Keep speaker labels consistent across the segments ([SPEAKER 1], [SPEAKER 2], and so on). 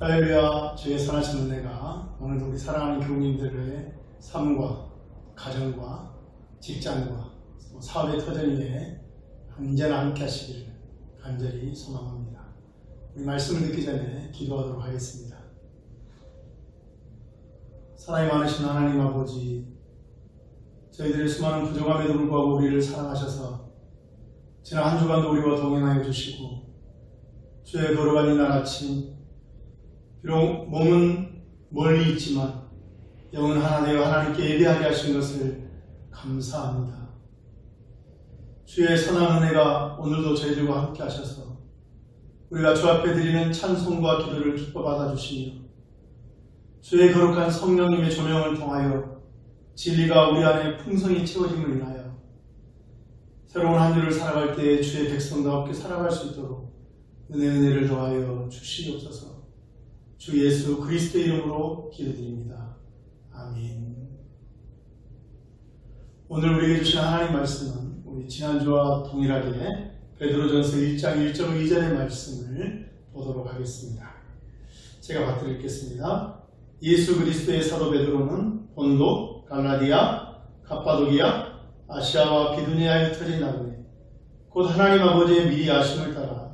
[SPEAKER 1] 할렐루야. 주의 선하신 은혜가 오늘도 우리 사랑하는 교우님들의 삶과 가정과 직장과 사업의 터전 위에 언제나 함께 하시기를 간절히 소망합니다. 우리 말씀을 듣기 전에 기도하도록 하겠습니다. 사랑이 많으신 하나님 아버지, 저희들의 수많은 부족함에도 불구하고 우리를 사랑하셔서 지난 한 주간도 우리와 동행하여 주시고, 주의 걸어간 이날 아침 비록 몸은 멀리 있지만 영은 하나 되어 하나님께 예배하게 하신 것을 감사합니다. 주의 선한 은혜가 오늘도 저희들과 함께 하셔서 우리가 주 앞에 드리는 찬송과 기도를 기뻐 받아주시며, 주의 거룩한 성령님의 조명을 통하여 진리가 우리 안에 풍성히 채워짐을 인하여 새로운 한 주를 살아갈 때에 주의 백성답게 살아갈 수 있도록 은혜를 더하여 주시옵소서. 주 예수 그리스도의 이름으로 기도드립니다. 아멘. 오늘 우리에게 주신 하나님 말씀은 우리 지난주와 동일하게 베드로전서 1장 1절 2절의 말씀을 보도록 하겠습니다. 제가 받들어 읽겠습니다. 예수 그리스도의 사도 베드로는 본도, 갈라디아, 갑바도기아, 아시아와 비두니아에 흩어진 나그네 곧 하나님 아버지의 미리 아심을 따라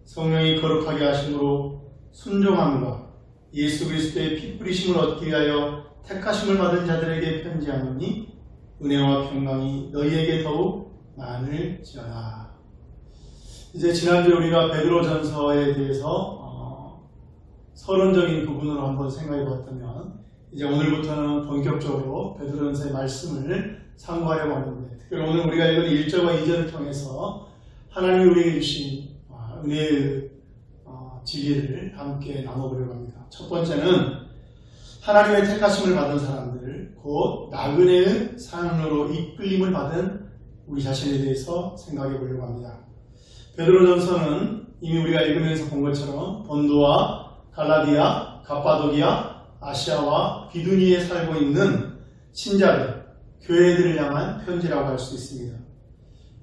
[SPEAKER 1] 성령이 거룩하게 하심으로 순종함과 예수 그리스도의 피 뿌리심을 얻기 위하여 택하심을 받은 자들에게 편지하노니 은혜와 평강이 너희에게 더욱 많을지어다. 이제 지난주에 우리가 베드로전서에 대해서 서론적인 부분으로 한번 생각해 봤다면, 이제 오늘부터는 본격적으로 베드로전서의 말씀을 상고하려고 하는데, 특별히 오늘 우리가 읽은 1절과 2절을 통해서 하나님이 우리에게 주신 은혜의 진리를 함께 나눠보려고 합니다. 첫 번째는 하나님의 택하심을 받은 사람들, 곧 나그네의 삶으로 이끌림을 받은 우리 자신에 대해서 생각해 보려고 합니다. 베드로전서는 이미 우리가 읽으면서 본 것처럼 본도와 갈라디아, 갑바도기아, 아시아와 비두니에 살고 있는 신자들, 교회들을 향한 편지라고 할 수 있습니다.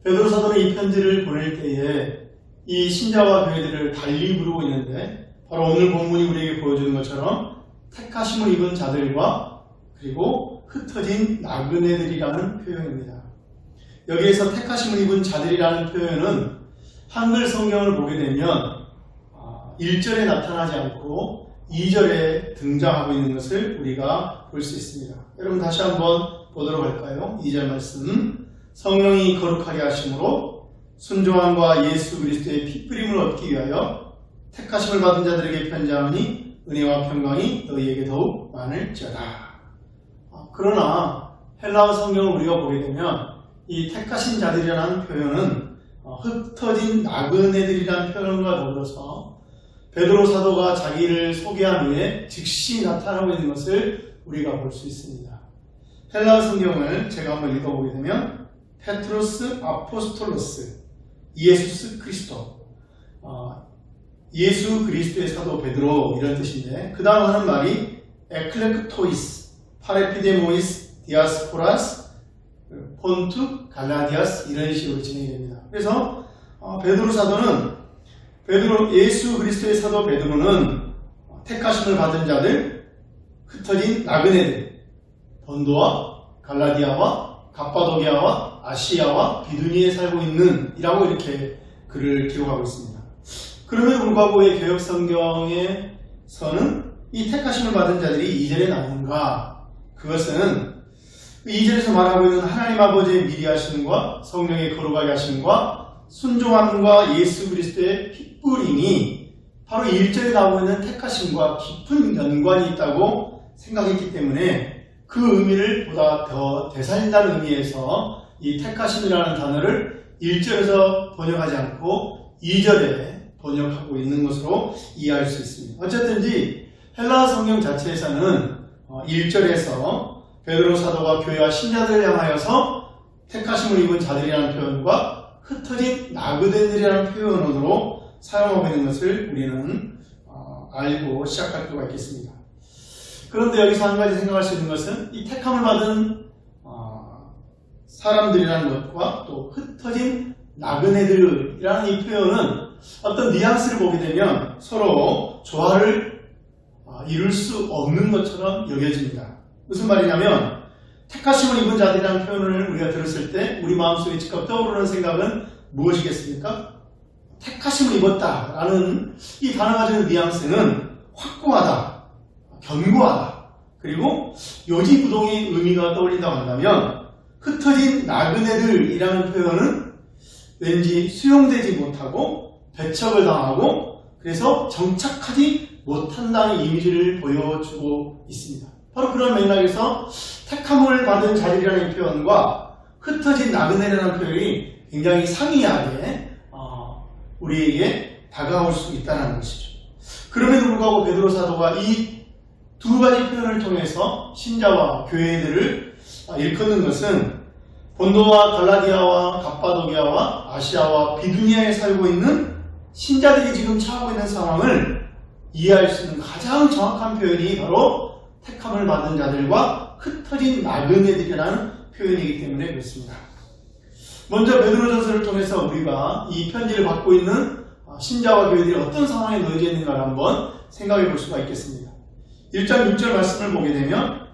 [SPEAKER 1] 베드로 사도는 이 편지를 보낼 때에 이 신자와 교회들을 달리 부르고 있는데, 바로 오늘 본문이 우리에게 보여주는 것처럼 택하심을 입은 자들과 그리고 흩어진 나그네들이라는 표현입니다. 여기에서 택하심을 입은 자들이라는 표현은 한글 성경을 보게 되면 1절에 나타나지 않고 2절에 등장하고 있는 것을 우리가 볼 수 있습니다. 여러분 다시 한번 보도록 할까요? 2절 말씀, 성령이 거룩하게 하심으로 순종함과 예수 그리스도의 핏뿌림을 얻기 위하여 택하심을 받은 자들에게 편지하노니 은혜와 평강이 너희에게 더욱 많을지어다. 그러나 헬라어 성경을 우리가 보게 되면 이 택하신 자들이라는 표현은 흩어진 나그네들이라는 표현과 더불어서 베드로 사도가 자기를 소개한 후에 즉시 나타나고 있는 것을 우리가 볼 수 있습니다. 헬라어 성경을 제가 한번 읽어보게 되면 페트로스 아포스톨로스 이에수스 크리스토, 예수 그리스도의 사도 베드로, 이런 뜻인데, 그 다음 하는 말이 에클레크토이스, 파레피데모이스, 디아스포라스, 폰투, 갈라디아스, 이런 식으로 진행이 됩니다. 그래서 베드로 사도는 예수 그리스도의 사도 베드로는 택하심을 받은 자들, 흩어진 나그네들, 본도와 갈라디아와 갑바도기아와 아시아와 비두니에 살고 있는 이라고 이렇게 글을 기록하고 있습니다. 그럼에도 불구하고 왜 개혁 성경에서는 이 택하심을 받은 자들이 2절에 나오는가? 그것은 2절에서 말하고 있는 하나님 아버지의 미리 하심과 성령의 거룩하게 하심과 순종함과 예수 그리스도의 핏뿌림이 바로 1절에 나오고 있는 택하심과 깊은 연관이 있다고 생각했기 때문에 그 의미를 보다 더 되살린다는 의미에서 이 택하심이라는 단어를 1절에서 번역하지 않고 2절에 번역하고 있는 것으로 이해할 수 있습니다. 어쨌든지 헬라어 성경 자체에서는 1절에서 베드로 사도가 교회와 신자들을 향하여서 택하심을 입은 자들이라는 표현과 흩어진 나그네들이라는 표현으로 사용하고 있는 것을 우리는 알고 시작할 필요가 있겠습니다. 그런데 여기서 한 가지 생각할 수 있는 것은 이 택함을 받은 사람들이라는 것과 또 흩어진 나그네들이라는 이 표현은 어떤 뉘앙스를 보게 되면 서로 조화를 이룰 수 없는 것처럼 여겨집니다. 무슨 말이냐면 택하심을 입은 자들이라는 표현을 우리가 들었을 때 우리 마음속에 즉각 떠오르는 생각은 무엇이겠습니까? 택하심을 입었다라는 이 단어가 주는 뉘앙스는 확고하다, 견고하다, 그리고 요지부동의 의미가 떠올린다고 한다면 흩어진 나그네들이라는 표현은 왠지 수용되지 못하고 배척을 당하고 그래서 정착하지 못한다는 이미지를 보여주고 있습니다. 바로 그런 맥락에서 택함을 받은 자들이라는 표현과 흩어진 나그네라는 표현이 굉장히 상이하게 우리에게 다가올 수 있다는 것이죠. 그럼에도 불구하고 베드로 사도가 이 두 가지 표현을 통해서 신자와 교회들을 일컫는 것은 본도와 갈라디아와 갑바도기아와 아시아와 비두니아에 살고 있는 신자들이 지금 처하고 있는 상황을 이해할 수 있는 가장 정확한 표현이 바로 택함을 받은 자들과 흩어진 나그네들이라는 표현이기 때문에 그렇습니다. 먼저 베드로전서를 통해서 우리가 이 편지를 받고 있는 신자와 교회들이 어떤 상황에 놓여져 있는가를 한번 생각해 볼 수가 있겠습니다. 1장 6절 말씀을 보게 되면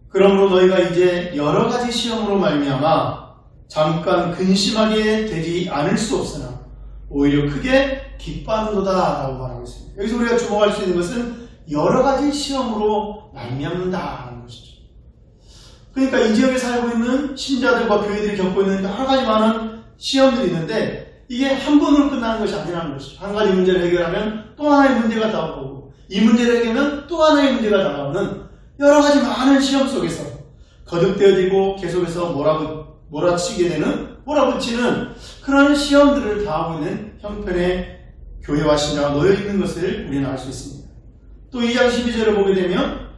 [SPEAKER 1] 그러므로 너희가 이제 여러 가지 시험으로 말미암아 잠깐 근심하게 되지 않을 수 없으나 오히려 크게 기뻐하는도다 라고 말하고 있습니다. 여기서 우리가 주목할 수 있는 것은 여러 가지 시험으로 말미암는다라는 것이죠. 그러니까 이 지역에 살고 있는 신자들과 교회들이 겪고 있는 여러 가지 많은 시험들이 있는데 이게 한 번으로 끝나는 것이 아니라는 것이죠. 한 가지 문제를 해결하면 또 하나의 문제가 다가오고 이 문제를 해결하면 또 하나의 문제가 다가오는 여러 가지 많은 시험 속에서 거듭되어지고 계속해서 몰아치게 되는 몰아붙이는 그런 시험들을 당하고 있는 형편의 교회와 신자가 놓여 있는 것을 우리는 알 수 있습니다. 또 2장 12절을 보게 되면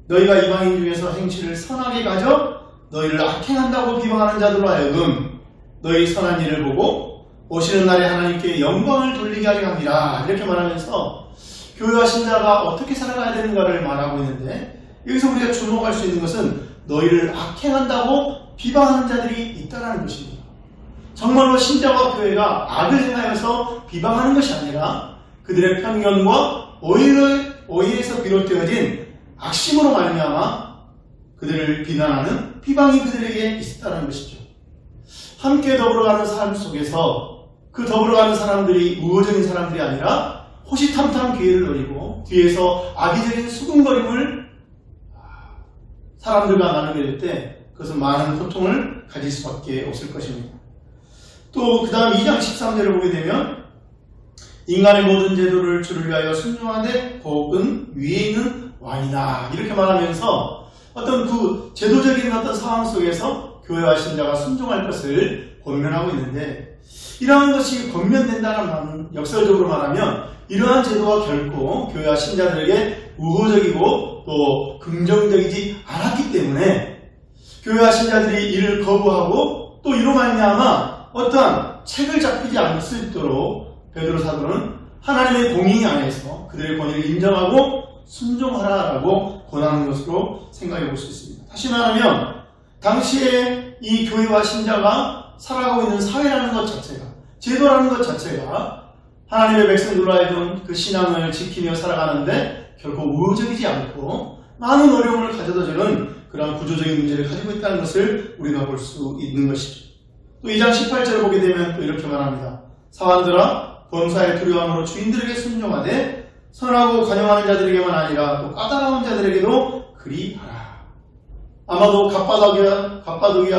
[SPEAKER 1] 너희가 이방인 중에서 행실을 선하게 가져 너희를 악행한다고 비방하는 자들로 하여금 너희 선한 일을 보고 오시는 날에 하나님께 영광을 돌리게 하려 합니다. 이렇게 말하면서 교회와 신자가 어떻게 살아가야 되는가를 말하고 있는데 여기서 우리가 주목할 수 있는 것은 너희를 악행한다고 비방하는 자들이 있다는 것입니다. 정말로 신자와 교회가 악을 행하여서 비방하는 것이 아니라 그들의 편견과 오해에서 비롯되어진 악심으로 말미암아 그들을 비난하는 비방이 그들에게 있었다는 것이죠. 함께 더불어가는 삶 속에서 그 더불어가는 사람들이 우호적인 사람들이 아니라 호시탐탐 기회를 노리고 뒤에서 악의적인 수군거림을 사람들과 나누게 될 때 그것은 많은 고통을 가질 수밖에 없을 것입니다. 또 그 다음 2장 13절을 보게 되면 인간의 모든 제도를 주를 위하여 순종하되 복은 위에 있는 왕이다 이렇게 말하면서 어떤 그 제도적인 어떤 상황 속에서 교회와 신자가 순종할 것을 권면하고 있는데 이러한 것이 권면된다는 말은 역설적으로 말하면 이러한 제도가 결코 교회와 신자들에게 우호적이고 또 긍정적이지 않았기 때문에 교회와 신자들이 이를 거부하고 또 이로 말미암아 어떠한 책을 잡히지 않을 수 있도록 베드로 사도는 하나님의 공의 안에서 그들의 권위를 인정하고 순종하라라고 권하는 것으로 생각해 볼 수 있습니다. 다시 말하면 당시에 이 교회와 신자가 살아가고 있는 사회라는 것 자체가 제도라는 것 자체가 하나님의 백성들로 하여금 그 신앙을 지키며 살아가는데 결코 우호적이지 않고 많은 어려움을 가져다 주는 그런 구조적인 문제를 가지고 있다는 것을 우리가 볼 수 있는 것이죠. 또 2장 18절을 보게 되면 또 이렇게 말합니다. 사환들아 범사의 두려움으로 주인들에게 순종하되 선하고 간용하는 자들에게만 아니라 또 까다로운 자들에게도 그리하라. 아마도 갑바도기아,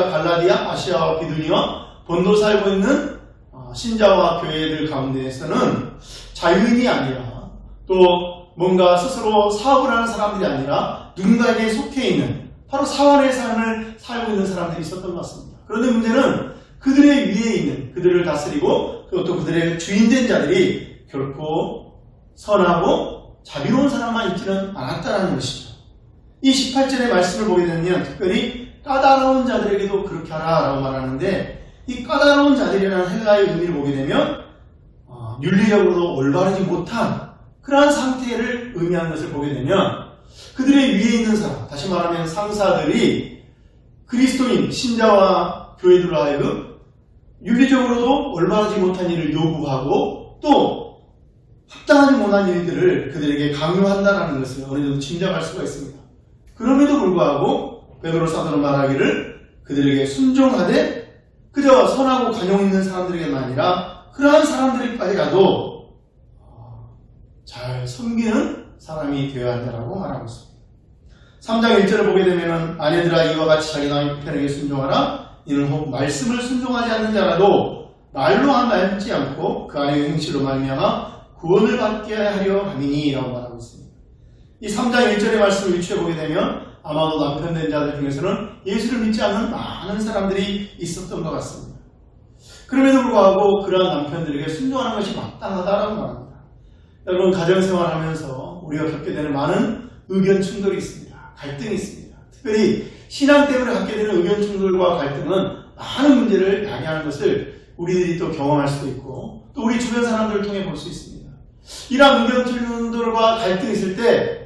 [SPEAKER 1] 갈라디아, 아시아와 비두니와 본도 살고 있는 신자와 교회들 가운데에서는 자유인이 아니라 또 뭔가 스스로 사업을 하는 사람들이 아니라 누군가에게 속해 있는 바로 사활의 삶을 살고 있는 사람들이 있었던 것 같습니다. 그런데 문제는 그들의 위에 있는 그들을 다스리고 또 그들의 주인된 자들이 결코 선하고 자비로운 사람만 있지는 않았다는 것이죠. 이 18절의 말씀을 보게 되면 특별히 까다로운 자들에게도 그렇게 하라라고 말하는데 이 까다로운 자들이라는 헬라의 의미를 보게 되면 윤리적으로도 올바르지 못한 그러한 상태를 의미하는 것을 보게 되면 그들의 위에 있는 사람, 다시 말하면 상사들이 그리스도인 신자와 교회들로 하여금 윤리적으로도 올바르지 못한 일을 요구하고 또 합당한 합당하지 못한 일들을 그들에게 강요한다는 것을 어느 정도 짐작할 수가 있습니다. 그럼에도 불구하고 베드로 사도는 말하기를 그들에게 순종하되 그저 선하고 관용 있는 사람들에게만 아니라 그러한 사람들까지라도 잘 섬기는 사람이 되어야 한다고 말하고 있습니다. 3장 1절을 보게 되면 아내들아 이와 같이 자기 남의 편에게 순종하라. 이는 혹 말씀을 순종하지 않는 자라도 말로 하지 않고 그 안의 행실로 말미암아 구원을 받게 하려 함이니 라고 말하고 있습니다. 이 3장 1절의 말씀을 유추해 보게 되면 아마도 남편 된 자들 중에서는 예수를 믿지 않는 많은 사람들이 있었던 것 같습니다. 그럼에도 불구하고 그러한 남편들에게 순종하는 것이 마땅하다라고 말합니다. 여러분 가정생활 하면서 우리가 겪게 되는 많은 의견 충돌이 있습니다. 갈등이 있습니다. 특별히 신앙 때문에 갖게 되는 의견 충돌과 갈등은 많은 문제를 야기하는 것을 우리들이 또 경험할 수도 있고 또 우리 주변 사람들을 통해 볼 수 있습니다. 이러한 의견 충돌과 갈등이 있을 때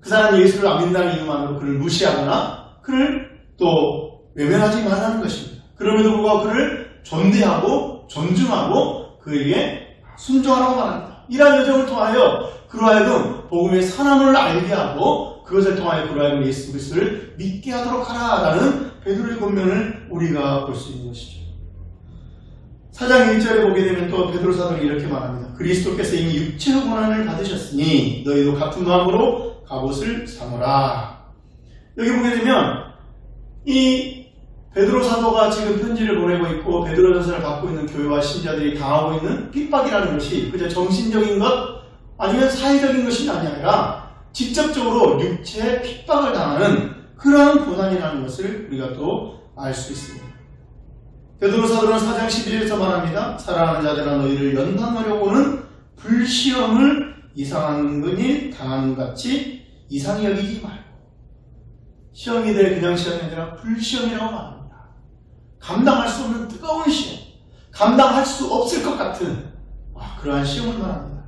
[SPEAKER 1] 그 사람이 예수를 안 믿는다는 이유만으로 그를 무시하거나 그를 또 외면하지만 하는 것입니다. 그럼에도 불구하고 그를 존대하고 존중하고 그에게 순종하라고 말합니다. 이러한 여정을 통하여 그로 하여금 복음의 선함을 알게 하고 그것을 통하여 그로 하여금 예수 그리스도를 믿게 하도록 하라라는 베드로의 권면을 우리가 볼 수 있는 것이죠. 4장 1절에 보게 되면 또 베드로 사도는 이렇게 말합니다. 그리스도께서 이미 육체의 고난을 받으셨으니 너희도 같은 마음으로 갑옷을 삼으라. 여기 보게 되면 이 베드로 사도가 지금 편지를 보내고 있고 베드로전서를 받고 있는 교회와 신자들이 당하고 있는 핍박이라는 것이 그저 정신적인 것 아니면 사회적인 것이 아니라 직접적으로 육체의 핍박을 당하는 그러한 고난이라는 것을 우리가 또 알 수 있습니다. 베드로 사도는 4장 11절에서 말합니다. 사랑하는 자들아 너희를 연단하려고는 불시험을 이상한 일 당하는 같이 이상히 여기지 말고 시험이 될 그냥 시험이 아니라 불시험이라고 말합니다. 감당할 수 없는 뜨거운 시험, 감당할 수 없을 것 같은 그러한 시험을 말합니다.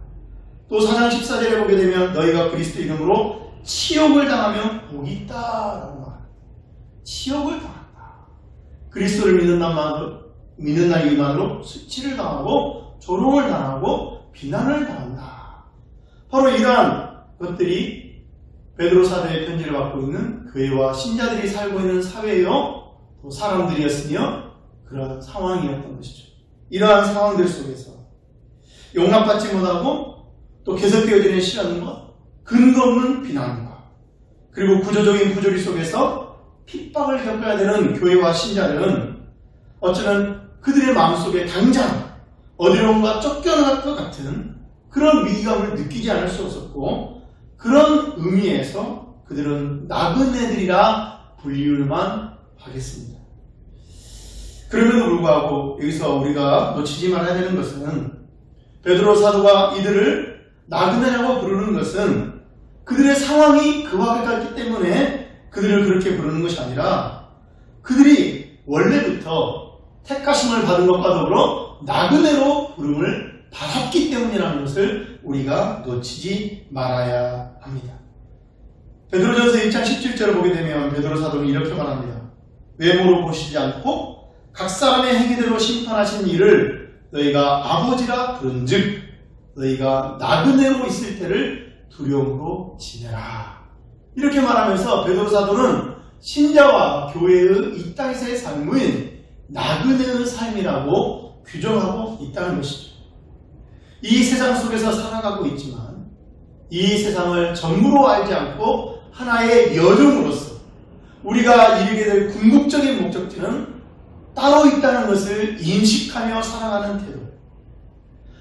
[SPEAKER 1] 또 4장 14절에 보게 되면 너희가 그리스도 이름으로 치욕을 당하면 복이 있다라고 말합니다. 치욕을 당한다. 그리스도를 믿는다는 이유만으로 수치를 당하고 조롱을 당하고 비난을 당한다. 바로 이러한 것들이 베드로 사도의 편지를 받고 있는 교회와 신자들이 살고 있는 사회요 또 사람들이었으며 그러한 상황이었던 것이죠. 이러한 상황들 속에서 용납받지 못하고 또 계속되어지는 시련과 근거 없는 비난과 그리고 구조적인 부조리 속에서 핍박을 겪어야 되는 교회와 신자들은 어쩌면 그들의 마음속에 당장 어디론가 쫓겨날 것 같은 그런 위기감을 느끼지 않을 수 없었고 그런 의미에서 그들은 나그네들이라 불리울만 하겠습니다. 그럼에도 불구하고 여기서 우리가 놓치지 말아야 되는 것은 베드로 사도가 이들을 나그네라고 부르는 것은 그들의 상황이 그와 같기 때문에 그들을 그렇게 부르는 것이 아니라 그들이 원래부터 택하심을 받은 것과 더불어 나그네로 부름을 받았기 때문이라는 것을 우리가 놓치지 말아야 합니다. 베드로전서 1장 17절을 보게 되면 베드로 사도는 이렇게 말합니다. 외모로 보시지 않고 각 사람의 행위대로 심판하신 이를 너희가 아버지라 부른즉 너희가 나그네로 있을 때를 두려움으로 지내라. 이렇게 말하면서 베드로 사도는 신자와 교회의 이 땅에서의 삶은 나그네의 삶이라고 규정하고 있다는 것이죠. 이 세상 속에서 살아가고 있지만 이 세상을 전부로 알지 않고 하나의 여정으로서 우리가 이루게 될 궁극적인 목적지는 따로 있다는 것을 인식하며 살아가는 태도,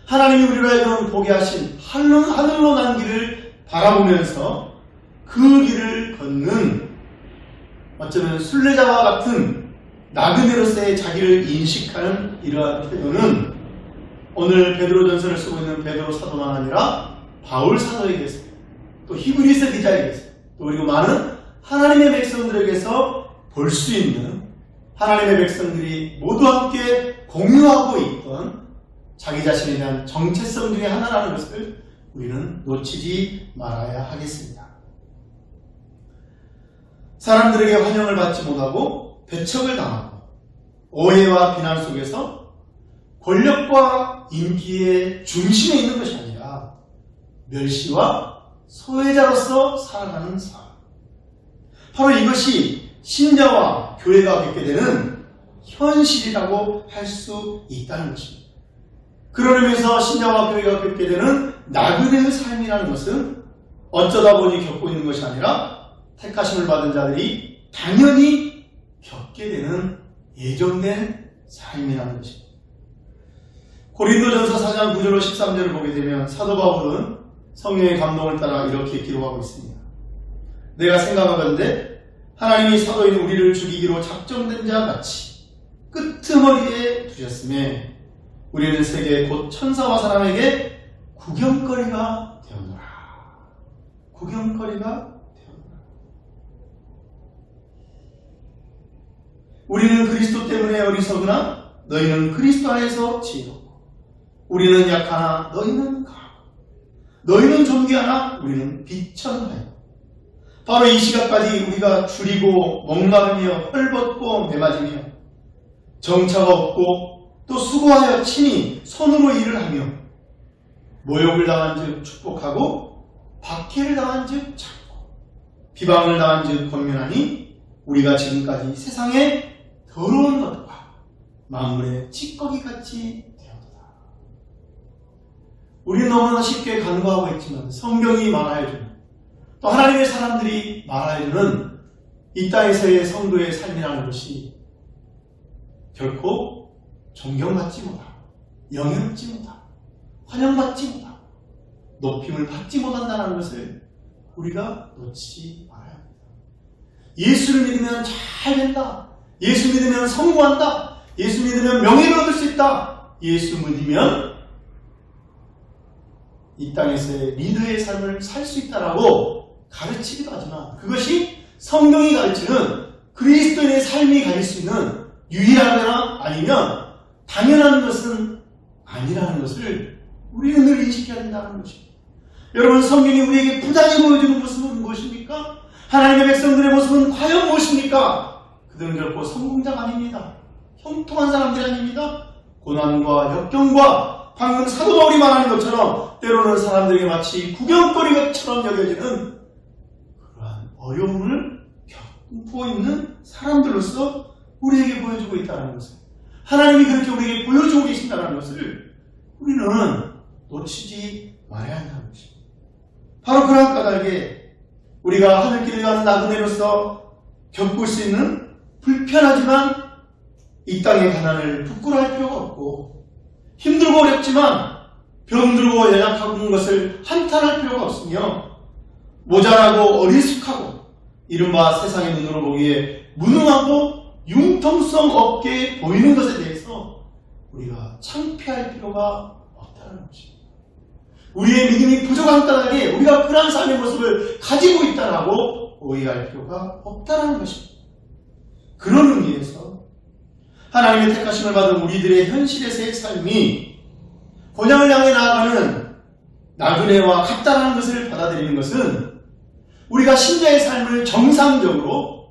[SPEAKER 1] 하나님이 우리로 하여금 보게 하신 하늘로 난 길을 바라보면서 그 길을 걷는 어쩌면 순례자와 같은 나그네로서의 자기를 인식하는 이러한 태도는 오늘 베드로전서를 쓰고 있는 베드로 사도만 아니라 바울 사도에게서 또 히브리서 기자에게서 또 그리고 많은 하나님의 백성들에게서 볼 수 있는 하나님의 백성들이 모두 함께 공유하고 있던 자기 자신에 대한 정체성 중에 하나라는 것을 우리는 놓치지 말아야 하겠습니다. 사람들에게 환영을 받지 못하고 배척을 당하고 오해와 비난 속에서 권력과 인기의 중심에 있는 것이 아니라 멸시와 소외자로서 살아가는 삶. 바로 이것이 신자와 교회가 겪게 되는 현실이라고 할 수 있다는 것입니다. 그런 의미에서 신자와 교회가 겪게 되는 나그네의 삶이라는 것은 어쩌다 보니 겪고 있는 것이 아니라 택하심을 받은 자들이 당연히 겪게 되는 예정된 삶이라는 것입니다. 고린도전서 4장 9절로 13절을 보게 되면 사도 바울은 성령의 감동을 따라 이렇게 기록하고 있습니다. 내가 생각하건대 하나님이 사도인 우리를 죽이기로 작정된 자 같이 끄트머리에 두셨음에 우리는 세계 곧 천사와 사람에게 구경거리가 되었노라. 구경거리가 되었노라. 우리는 그리스도 때문에 어리석으나 너희는 그리스도 안에서 지혜롭고 우리는 약하나 너희는 강하고 너희는 존귀하나 우리는 비천하여 바로 이 시각까지 우리가 줄이고 목마르며 헐벗고 매맞으며 정처가 없고 또 수고하여 친히 손으로 일을 하며 모욕을 당한 즉 축복하고 박해를 당한 즉 참고 비방을 당한 즉 권면하니 우리가 지금까지 세상에 더러운 것과 만물의 찌꺼기같이 되었다. 우리는 너무나 쉽게 간과하고 있지만 성경이 말하여주는 또 하나님의 사람들이 말하여주는 이 땅에서의 성도의 삶이라는 것이 결코 존경받지 못하고 영예롭지 못하고 환영받지 못하고 높임을 받지 못한다는 것을 우리가 놓치지 말아야 합니다. 예수를 믿으면 잘 된다. 예수 믿으면 성공한다. 예수 믿으면 명예를 얻을 수 있다. 예수 믿으면 이 땅에서의 리더의 삶을 살 수 있다라고 가르치기도 하지만 그것이 성경이 가르치는 그리스도인의 삶이 가질 수 있는 유일하거나 아니면 당연한 것은 아니라는 것을 우리는 늘 인식해야 된다는 것입니다. 여러분, 성경이 우리에게 부단히 보여주는 모습은 무엇입니까? 하나님의 백성들의 모습은 과연 무엇입니까? 그들은 결코 성공자가 아닙니다. 형통한 사람들이 아닙니다. 고난과 역경과 방금 사도 바울이 말하는 것처럼 때로는 사람들에게 마치 구경거리처럼 여겨지는 그러한 어려움을 겪고 있는 사람들로서 우리에게 보여주고 있다는 것을, 하나님이 그렇게 우리에게 보여주고 계신다는 것을 우리는 놓치지 말아야 한다는 것입니다. 바로 그러한 까닭에 우리가 하늘길을 가는 나그네로서 겪을 수 있는 불편하지만 이 땅의 가난을 부끄러워할 필요가 없고 힘들고 어렵지만 병들고 연약한 것을 한탄할 필요가 없으며 모자라고 어리숙하고 이른바 세상의 눈으로 보기에 무능하고 융통성 없게 보이는 것에 대해서 우리가 창피할 필요가 없다는 것입니다. 우리의 믿음이 부족한 까닭에 우리가 그러한 삶의 모습을 가지고 있다라고 오해할 필요가 없다는 것입니다. 그런 의미에서 하나님의 택하심을 받은 우리들의 현실에서의 삶이 본향을 향해 나아가는 나그네와 같다라는 것을 받아들이는 것은 우리가 신자의 삶을 정상적으로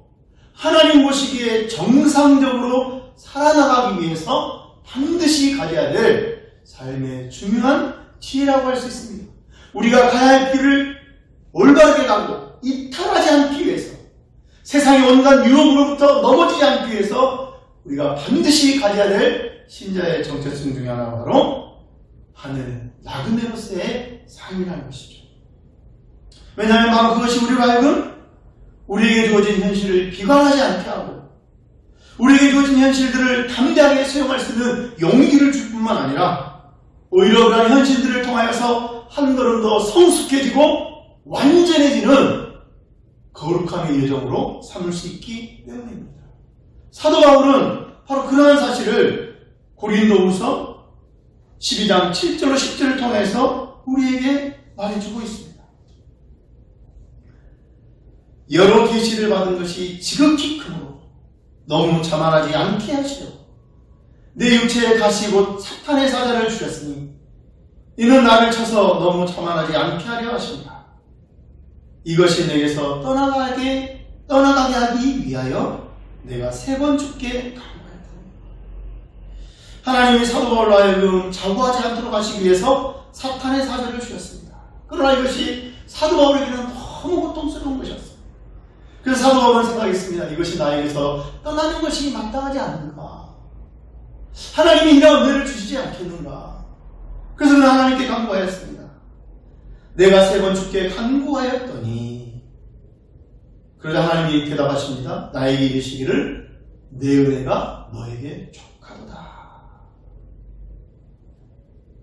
[SPEAKER 1] 하나님 보시기에 정상적으로 살아나가기 위해서 반드시 가져야 될 삶의 중요한 지혜라고 할 수 있습니다. 우리가 가야 할 길을 올바르게 가고 이탈하지 않기 위해서, 세상의 온갖 유혹으로부터 넘어지지 않기 위해서 우리가 반드시 가져야 될 신자의 정체성 중에 하나가 바로 하늘 나그네로서의 삶이라는 것이죠. 왜냐하면 바로 그것이 우리로 하여금 우리에게 주어진 현실을 비관하지 않게 하고 우리에게 주어진 현실들을 담대하게 수용할 수 있는 용기를 줄 뿐만 아니라 오히려 그런 현실들을 통하여서 한 걸음 더 성숙해지고 완전해지는 거룩함의 여정으로 삼을 수 있기 때문입니다. 사도 바울은 바로 그러한 사실을 고린도후서 12장 7절로 10절을 통해서 우리에게 말해주고 있습니다. 여러 계시를 받은 것이 지극히 크므로 너무 자만하지 않게 하시려고 내 육체에 가시 곧 사탄의 사자를 주셨으니 이는 나를 쳐서 너무 자만하지 않게 하려 하십니다. 이것이 내게서 떠나가게 하기 위하여 내가 3번 죽게 강구하였다. 하나님이 사도 바울로 하여금 자고하지 않도록 하시기 위해서 사탄의 사자를 주셨습니다. 그러나 이것이 사도 바울에게는 너무 고통스러운 것이었어요. 그래서 사도 바울은 생각했습니다. 이것이 나에게서 떠나는 것이 마땅하지 않는가? 하나님이 이런 은혜를 주시지 않겠는가? 그래서 그는 하나님께 간구하였습니다. 내가 3번 주께 간구하였더니, 그러자 하나님이 대답하십니다. 나에게 이르시기를 내 은혜가 너에게 족하도다.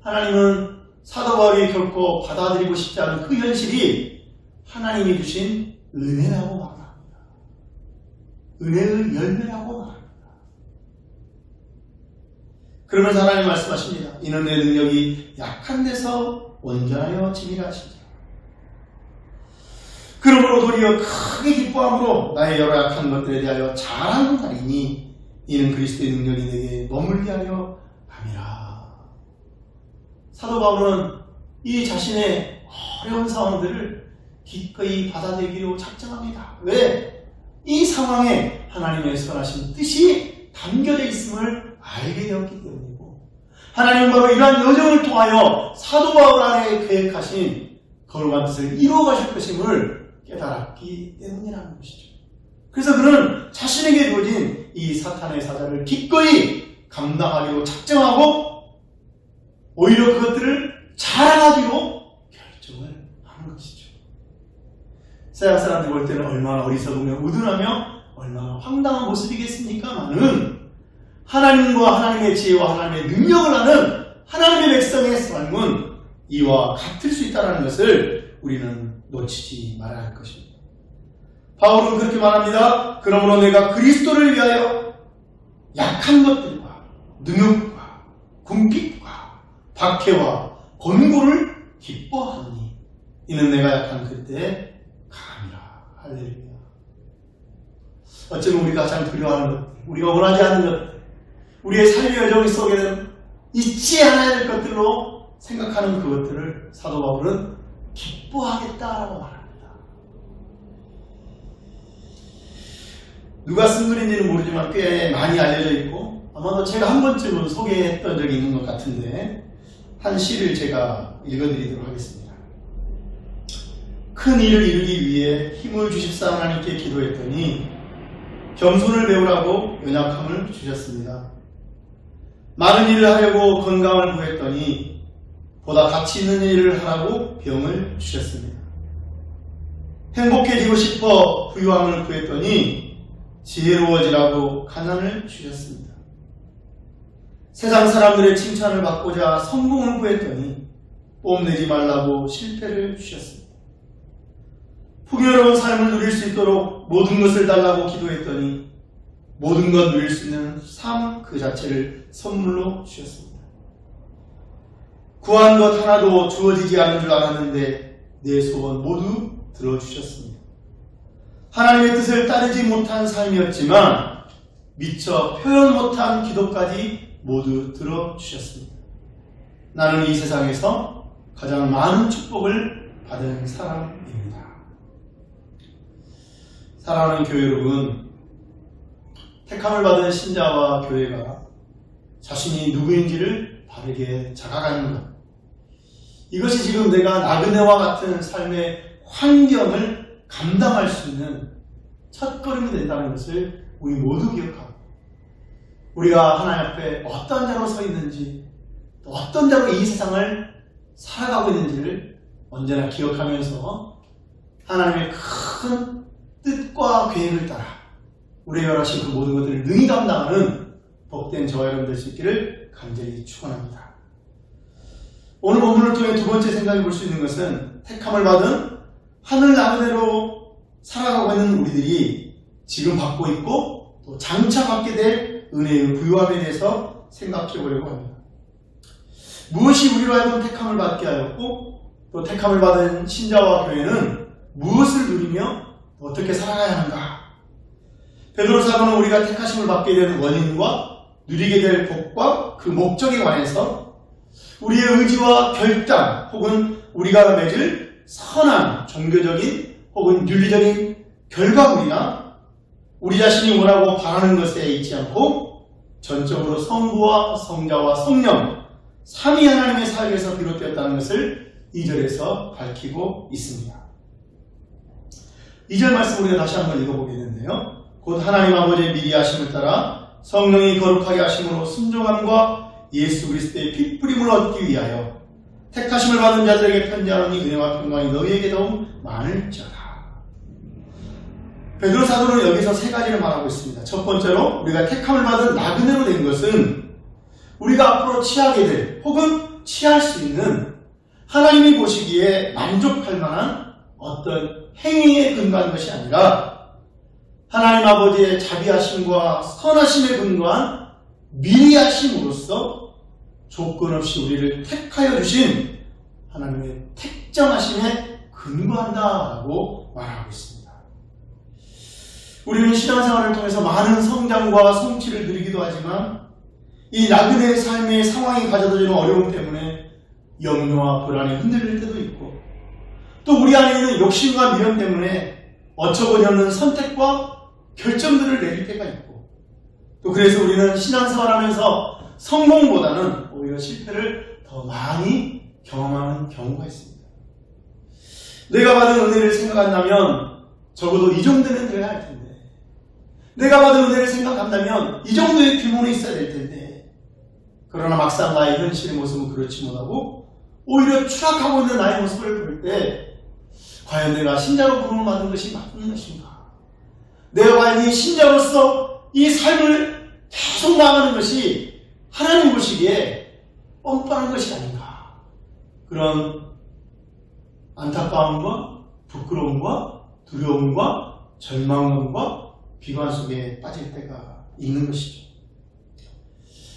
[SPEAKER 1] 하나님은 사도 바울이 결코 받아들이고 싶지 않은 그 현실이 하나님이 주신 은혜라고 말합니다. 은혜의 열매라고 말합니다. 그러면서 하나님 말씀하십니다. 이는 내 능력이 약한 데서 온전하여 지니라 하시니라. 그러므로 도리어 크게 기뻐함으로 나의 여러 약한 것들에 대하여 자랑하리니 이는 그리스도의 능력이 내게 머물게 하려 함이라. 사도 바울은 이 자신의 어려운 상황들을 기꺼이 받아들이기로 작정합니다. 왜? 이 상황에 하나님의 선하신 뜻이 담겨져 있음을 알게 되었기 때문이고, 하나님은 바로 이러한 여정을 통하여 사도 바울 안에 계획하신 거룩한 뜻을 이루어가실 것임을 깨달았기 때문이라는 것이죠. 그래서 그는 자신에게 주어진 이 사탄의 사자를 기꺼이 감당하기로 작정하고 오히려 그것들을 자랑하기로 결정을 하는 것이죠. 세상 사람들이 볼 때는 얼마나 어리석으며 우둔하며 얼마나 황당한 모습이겠습니까마는 하나님과 하나님의 지혜와 하나님의 능력을 아는 하나님의 백성의 삶은 이와 같을 수 있다는 것을 우리는 놓치지 말아야 할 것입니다. 바울은 그렇게 말합니다. 그러므로 내가 그리스도를 위하여 약한 것들과 능욕과 궁핍과 박해와 권고를 기뻐하니 이는 내가 약한 그때에 강함이라. 할렐루야. 어쩌면 우리가 가장 두려워하는 것들, 우리가 원하지 않는 것들, 우리의 삶의 여정 속에는 잊지 않아야 될 것들로 생각하는 그것들을 사도 바울은 기뻐하겠다라고 말합니다. 누가 쓴 글인지는 모르지만 꽤 많이 알려져 있고 아마도 제가 한 번쯤은 소개했던 적이 있는 것 같은데 한 시를 제가 읽어드리도록 하겠습니다. 큰 일을 이루기 위해 힘을 주십사 하나님께 기도했더니 겸손을 배우라고 연약함을 주셨습니다. 많은 일을 하려고 건강을 구했더니 보다 가치 있는 일을 하라고 병을 주셨습니다. 행복해지고 싶어 부유함을 구했더니 지혜로워지라고 가난을 주셨습니다. 세상 사람들의 칭찬을 받고자 성공을 구했더니 뽐내지 말라고 실패를 주셨습니다. 풍요로운 삶을 누릴 수 있도록 모든 것을 달라고 기도했더니 모든 것 누릴 수 있는 삶 그 자체를 선물로 주셨습니다. 구한 것 하나도 주어지지 않은 줄 알았는데 내 소원 모두 들어주셨습니다. 하나님의 뜻을 따르지 못한 삶이었지만 미처 표현 못한 기도까지 모두 들어주셨습니다. 나는 이 세상에서 가장 많은 축복을 받은 사람입니다. 사랑하는 교회 여러분, 택함을 받은 신자와 교회가 자신이 누구인지를 바르게 자각하는 것, 이것이 지금 내가 나그네와 같은 삶의 환경을 감당할 수 있는 첫걸음이 된다는 것을 우리 모두 기억하고, 우리가 하나님 앞에 어떤 자로 서 있는지, 또 어떤 자로 이 세상을 살아가고 있는지를 언제나 기억하면서 하나님의 큰 뜻과 계획을 따라 우리가 열하신 그 모든 것들을 능히 감당하는 복된 저와 여러분 될 수 있기를 간절히 축원합니다. 오늘 본문을 통해 두 번째 생각해 볼 수 있는 것은 택함을 받은 하늘 나그네로 살아가고 있는 우리들이 지금 받고 있고 또 장차 받게 될 은혜의 부유함에 대해서 생각해 보려고 합니다. 무엇이 우리로 하여금 택함을 받게 하였고 또 택함을 받은 신자와 교회는 무엇을 누리며 어떻게 살아가야 하는가? 베드로 사도는 우리가 택하심을 받게 되는 원인과 누리게 될 복과 그 목적에 관해서 우리의 의지와 결단 혹은 우리가 맺을 선한 종교적인 혹은 윤리적인 결과물이나 우리 자신이 원하고 바라는 것에 있지 않고 전적으로 성부와 성자와 성령 삼위 하나님의 사역에서 비롯되었다는 것을 2절에서 밝히고 있습니다. 2절 말씀 우리가 다시 한번 읽어보겠는데요. 곧 하나님 아버지의 미리 하심을 따라 성령이 거룩하게 하심으로 순종함과 예수 그리스도의 피뿌림을 얻기 위하여 택하심을 받은 자들에게 편지하노니 은혜와 평강이 너희에게 더욱 많을지어다. 베드로 사도는 여기서 세 가지를 말하고 있습니다. 첫 번째로 우리가 택함을 받은 나그네로 된 것은 우리가 앞으로 취하게 될 혹은 취할 수 있는 하나님이 보시기에 만족할 만한 어떤 행위에 근거한 것이 아니라 하나님 아버지의 자비하심과 선하심에 근거한 미리하심으로써 조건 없이 우리를 택하여 주신 하나님의 택정하심에 근거한다라고 말하고 있습니다. 우리는 신앙생활을 통해서 많은 성장과 성취를 누리기도 하지만 이 나그네의 삶의 상황이 가져다 주는 어려움 때문에 염려와 불안에 흔들릴 때도 있고 또 우리 안에 있는 욕심과 미련 때문에 어처구니 없는 선택과 결정들을 내릴 때가 있고 또 그래서 우리는 신앙생활하면서 성공보다는 오히려 실패를 더 많이 경험하는 경우가 있습니다. 내가 받은 은혜를 생각한다면 적어도 이 정도는 돼야 할 텐데 내가 받은 은혜를 생각한다면 이 정도의 규모는 있어야 될 텐데 그러나 막상 나의 현실의 모습은 그렇지 못하고 오히려 추락하고 있는 나의 모습을 볼 때 과연 내가 신자로 부름을 받은 것이 맞는 것인가? 내가 과연 이 신자로서 이 삶을 계속 나가는 것이 하나님 보시기에 뻔뻔한 것이 아닌가? 그런 안타까움과 부끄러움과 두려움과 절망감과 비관 속에 빠질 때가 있는 것이죠.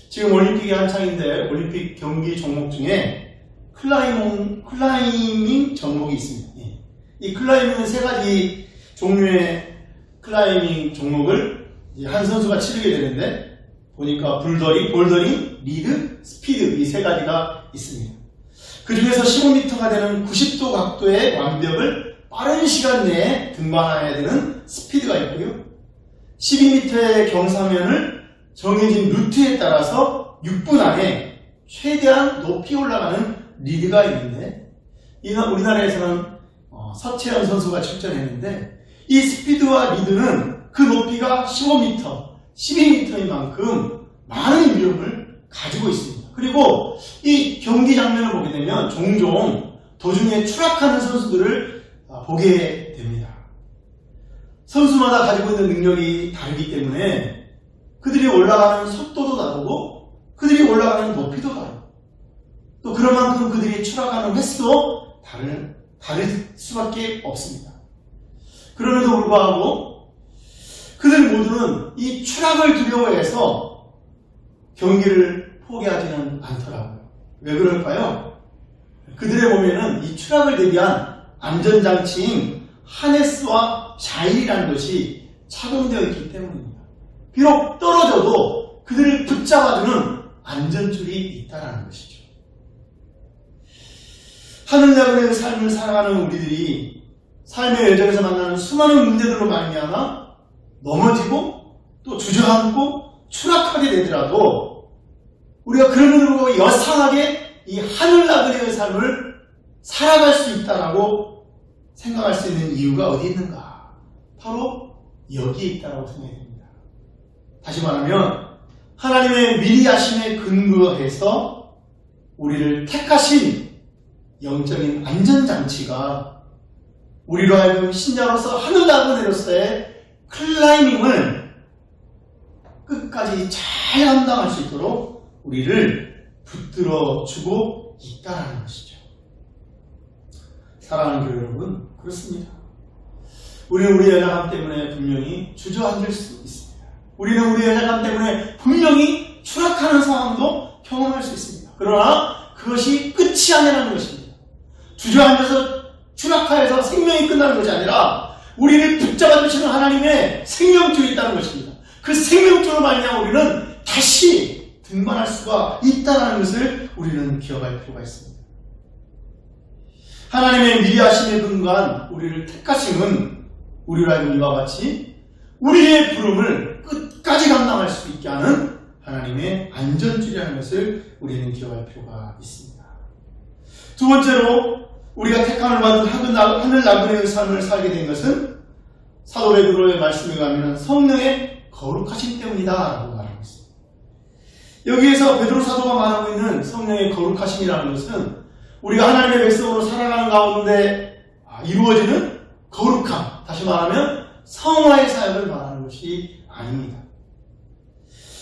[SPEAKER 1] 지금 올림픽이 한창인데 올림픽 경기 종목 중에 클라이밍 종목이 있습니다. 이 클라이밍은 세 가지 종류의 클라이밍 종목을 한 선수가 치르게 되는데 보니까 볼더링, 리드, 스피드 이 세 가지가 있습니다. 그 중에서 15m가 되는 90도 각도의 완벽을 빠른 시간 내에 등반해야 되는 스피드가 있고요. 12m의 경사면을 정해진 루트에 따라서 6분 안에 최대한 높이 올라가는 리드가 있는데 우리나라에서는 서채연 선수가 출전했는데 이 스피드와 리드는 그 높이가 15m, 12m인 만큼 많은 위력을 가지고 있습니다. 그리고 이 경기 장면을 보게 되면 종종 도중에 추락하는 선수들을 보게 됩니다. 선수마다 가지고 있는 능력이 다르기 때문에 그들이 올라가는 속도도 다르고 그들이 올라가는 높이도 다르고 또 그런 만큼 그들이 추락하는 횟수도 다를 수밖에 없습니다. 그럼에도 불구하고 그들 모두는 이 추락을 두려워해서 경기를 포기하지는 않더라고요. 왜 그럴까요? 그들의 몸에는 이 추락을 대비한 안전장치인 하네스와 자일이라는 것이 착용되어 있기 때문입니다. 비록 떨어져도 그들을 붙잡아주는 안전줄이 있다는 것이죠. 하늘나라의 삶을 살아가는 우리들이 삶의 여정에서 만나는 수많은 문제들로 말미암아 넘어지고 또 주저앉고 추락하게 되더라도 우리가 그런 일로 여상하게 이 하늘나라의 삶을 살아갈 수 있다라고 생각할 수 있는 이유가 어디 있는가? 바로 여기에 있다라고 생각이 됩니다. 다시 말하면 하나님의 미리 하심에 근거해서 우리를 택하신 영적인 안전장치가 우리로 하여금 신자로서 하늘나라로서의 클라이밍을 끝까지 잘 감당할 수 있도록 우리를 붙들어주고 있다는 것이죠. 사랑하는 교회 여러분, 그렇습니다. 우리는 우리의 연약함 때문에 분명히 주저앉을 수 있습니다. 우리는 우리의 연약함 때문에 분명히 추락하는 상황도 경험할 수 있습니다. 그러나 그것이 끝이 아니라는 것입니다. 주저앉아서 추락하여서 생명이 끝나는 것이 아니라 우리를 붙잡아 주시는 하나님의 생명줄이 있다는 것입니다. 그 생명줄로 말미암아 우리는 다시 등반할 수가 있다는 것을 우리는 기억할 필요가 있습니다. 하나님의 미리 하심에 근거한 우리를 택하심은 우리로 하여금 이와 같이 우리의 부름을 끝까지 감당할 수 있게 하는 하나님의 안전줄이라는 것을 우리는 기억할 필요가 있습니다. 두 번째로 우리가 택함을 받은 하늘 나그네의 삶을 살게 된 것은 사도 베드로의 말씀에 가면 성령의 거룩하심 때문이다 라고 말하고 있습니다. 여기에서 베드로 사도가 말하고 있는 성령의 거룩하심이라는 것은 우리가 하나님의 백성으로 살아가는 가운데 이루어지는 거룩함, 다시 말하면 성화의 사역을 말하는 것이 아닙니다.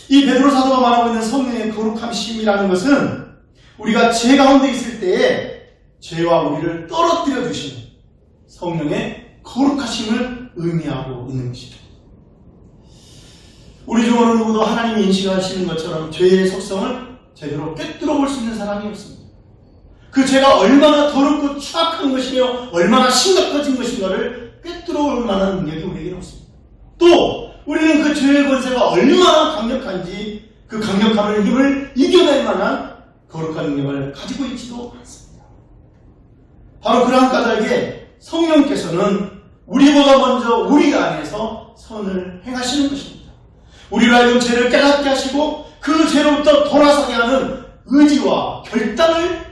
[SPEAKER 1] 이 베드로 사도가 말하고 있는 성령의 거룩함심이라는 것은 우리가 죄 가운데 있을 때에 죄와 우리를 떨어뜨려 주시는 성령의 거룩하심을 의미하고 있는 것이죠. 우리 중 어느 누구도 하나님이 인식하시는 것처럼 죄의 속성을 제대로 꿰뚫어 볼 수 있는 사람이 없습니다. 그 죄가 얼마나 더럽고 추악한 것이며 얼마나 심각해진 것인가를 꿰뚫어 볼 만한 능력이 우리에게는 없습니다. 또 우리는 그 죄의 권세가 얼마나 강력한지 그 강력함을 힘을 이겨낼 만한 거룩한 능력을 가지고 있지도 않습니다. 바로 그러한 까닭에 성령께서는 우리보다 먼저 우리 안에서 선을 행하시는 것입니다. 우리로 하여금 죄를 깨닫게 하시고 그 죄로부터 돌아서게 하는 의지와 결단을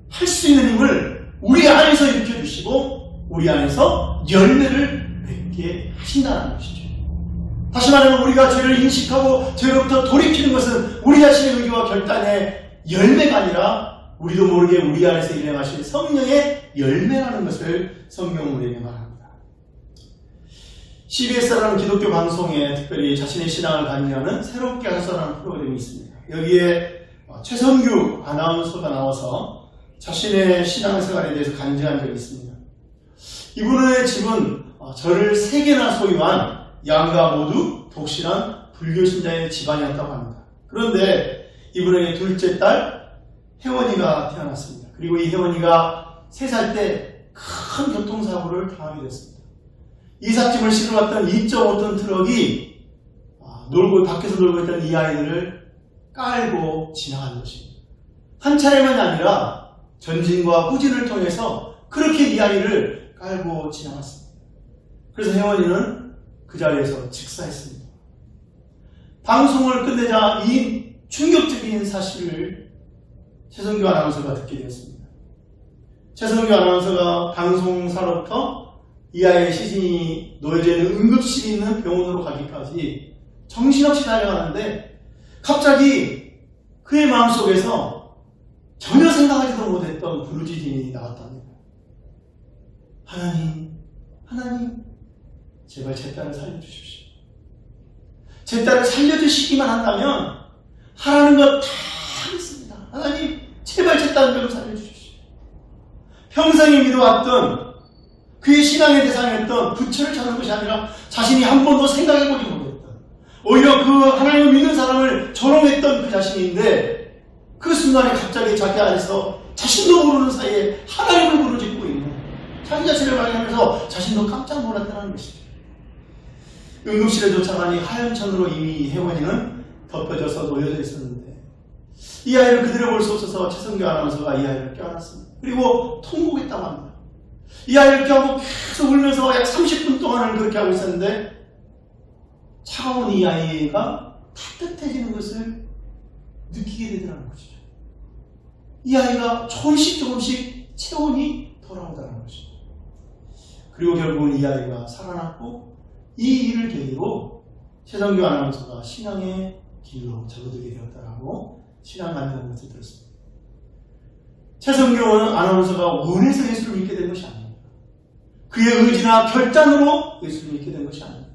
[SPEAKER 1] 할 수 있는 힘을 우리 안에서 일으켜주시고 우리 안에서 열매를 맺게 하신다는 것이죠. 다시 말하면 우리가 죄를 인식하고 죄로부터 돌이키는 것은 우리 자신의 의지와 결단의 열매가 아니라 우리도 모르게 우리 안에서 일행하실 성령의 열매라는 것을 성경은 우리에게 말합니다. CBS라는 기독교 방송에 특별히 자신의 신앙을 간증하는 새롭게 하소서라는 프로그램이 있습니다. 여기에 최선규 아나운서가 나와서 자신의 신앙생활에 대해서 간증한 적이 있습니다. 이분의 집은 절을 3개나 소유한 양가 모두 독실한 불교신자의 집안이었다고 합니다. 그런데 이분에게 둘째 딸 혜원이가 태어났습니다. 그리고 이 혜원이가 3살 때 큰 교통사고를 당하게 됐습니다. 이삿짐을 실어 왔던 2.5톤 트럭이 밖에서 놀고 있던 이 아이들을 깔고 지나간 것입니다. 한 차례만이 아니라 전진과 후진을 통해서 그렇게 이 아이를 깔고 지나갔습니다. 그래서 혜원이는 그 자리에서 직사했습니다. 방송을 끝내자 이 충격적인 사실을 최선규 아나운서가 듣게 되었습니다. 최선규 아나운서가 방송사로부터 이 아이의 시신이 놓여져 있는 응급실이 있는 병원으로 가기까지 정신없이 달려가는데 갑자기 그의 마음속에서 전혀 생각하지도 못했던 부르짖음이 나왔답니다. 하나님, 제발 제 딸을 살려주십시오. 제 딸을 살려주시기만 한다면 하라는 것 다 하겠습니다. 하나님, 제발 제 딸을 좀 살려주십시오. 평생에 믿어왔던 그의 신앙의 대상이었던 부처를 찾는 것이 아니라 자신이 한 번도 생각해보지 못했던 오히려 그 하나님을 믿는 사람을 조롱했던 그 자신인데 그 순간에 갑자기 자기 안에서 자신도 모르는 사이에 하나님을 부르짖고 있는 자기 자신을 발견하면서 자신도 깜짝 놀랐다는 것이죠. 응급실에 도착하니 하얀 천으로 이미 혜원이는 덮여져서 놓여져 있었는데 이 아이를 그대로 볼 수 없어서 최선규 아나운서가 이 아이를 껴안았습니다. 그리고 통곡했다고 합니다. 이 아이를 껴안고 계속 울면서 약 30분 동안을 그렇게 하고 있었는데 차가운 이 아이가 따뜻해지는 것을 느끼게 되더라는 것이죠. 이 아이가 조금씩 체온이 돌아오더라는 것이죠. 그리고 결국은 이 아이가 살아났고 이 일을 계기로 최선규 아나운서가 신앙의 길로 접어들게 되었다라고 신앙 간증하는 것을 들었습니다. 최선규 아나운서가 원해서 예수를 믿게 된 것이 아닙니다. 그의 의지나 결단으로 예수를 믿게 된 것이 아닙니다.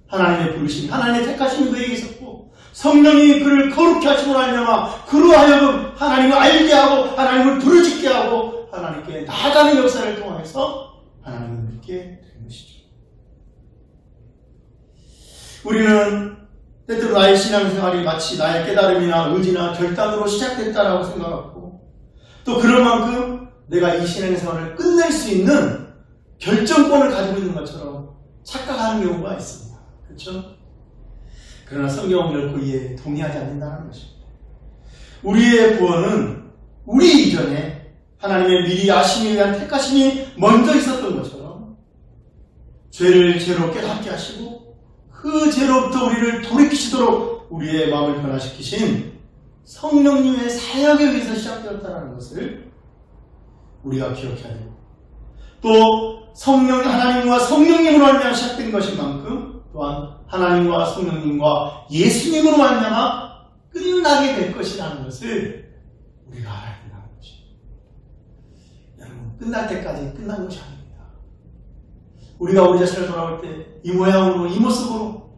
[SPEAKER 1] 하나님의 부르심, 하나님의 택하심이 그에게 있었고 성령이 그를 거룩히 하심으로 하려면 그로 하여금 하나님을 알게 하고 하나님을 부르짖게 하고 하나님께 나아가는 역사를 통해서 하나님을 믿게 된 것이죠. 우리는 때때로 나의 신앙생활이 마치 나의 깨달음이나 의지나 결단으로 시작됐다라고 생각하고 또 그럴 만큼 내가 이 신앙생활을 끝낼 수 있는 결정권을 가지고 있는 것처럼 착각하는 경우가 있습니다. 그렇죠? 그러나 성경은 결코 이에 동의하지 않는다는 것입니다. 우리의 구원은 우리 이전에 하나님의 미리 아심에 대한 택하심이 먼저 있었던 것처럼 죄를 죄로 깨닫게 하시고 그 죄로부터 우리를 돌이키시도록 우리의 마음을 변화시키신 성령님의 사역에 의해서 시작되었다는 것을 우리가 기억해야 되고, 또 성령 하나님과 성령님으로 말미암아 시작된 것인 만큼 또한 하나님과 성령님과 예수님으로 말미암아 끝나게 될 것이라는 것을 우리가 알아야 된다는 것입니다. 여러분, 끝날 때까지 끝난 것이 아닙니다. 우리가 우리 자신을 돌아볼 때 이 모양으로 이 모습으로